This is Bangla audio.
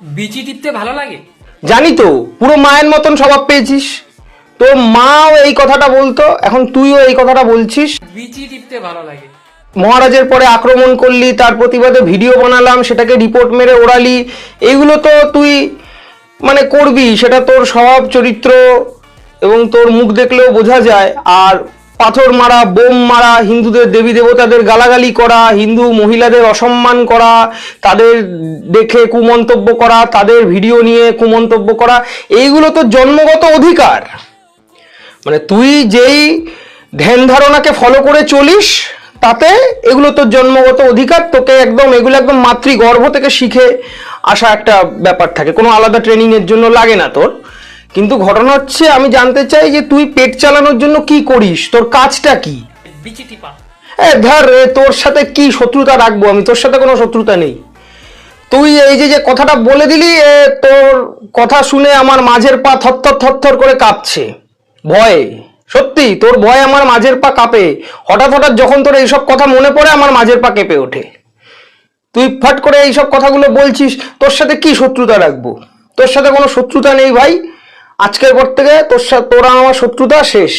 বিচি টিপতে ভালো লাগে? জানি তো, পুরো মায়ের মতন স্বভাব পেয়েছিস। তোর মাও এই কথাটা বলতো, এখন তুইও এই কথাটা বলছিস। বিচি টিপতে ভালো লাগে। মহারাজের পরে আক্রমণ করলি, তার প্রতিবাদে ভিডিও বানালাম, সেটাকে রিপোর্ট মেরে ওড়ালি। এইগুলো তো তুই মানে করবি, সেটা তোর স্বভাব চরিত্র এবং তোর মুখ দেখলেও বোঝা যায়। আর পাথর মারা, বোম মারা, হিন্দুদের দেবী দেবতাদের গালাগালি করা, হিন্দু মহিলাদের অসম্মান করা, তাদের দেখে কুমন্তব্য করা, তাদের ভিডিও নিয়ে কুমন্তব্য করা, এইগুলো তো জন্মগত অধিকার। মানে তুই যেই ধ্যান ধারণাকে ফলো করে চলিস, তাতে এগুলো তোর জন্মগত অধিকার। তোকে একদম এগুলো একদম মাতৃগর্ভ থেকে শিখে আসা একটা ব্যাপার থাকে, কোনো আলাদা ট্রেনিং এর জন্য লাগে না তোর। কিন্তু ঘটনা হচ্ছে, আমি জানতে চাই যে তুই পেট চালানোর জন্য কি করিস, তোর কাজটা কি? বিচি টিপা। ধর তোর সাথে কি শত্রুতা রাখবো আমি? তোর সাথে কোনো শত্রুতা নেই। তুই এই যে কথাটা বলে দিলি, তোর কথা শুনে আমার মাঝের পা থরথর থরথর করে কাঁপছে ভয়ে। সত্যি তোর ভয়ে আমার মাঝের পা কাঁপে। হঠাৎ হঠাৎ যখন তোর এইসব কথা মনে পড়ে, আমার মাঝের পা কেঁপে ওঠে। তুই ফট করে এইসব কথাগুলো বলছিস, তোর সাথে কি শত্রুতা রাখবো? তোর সাথে কোনো শত্রুতা নেই ভাই। আজকের পর থেকে তোরা আমার শত্রুতা শেষ।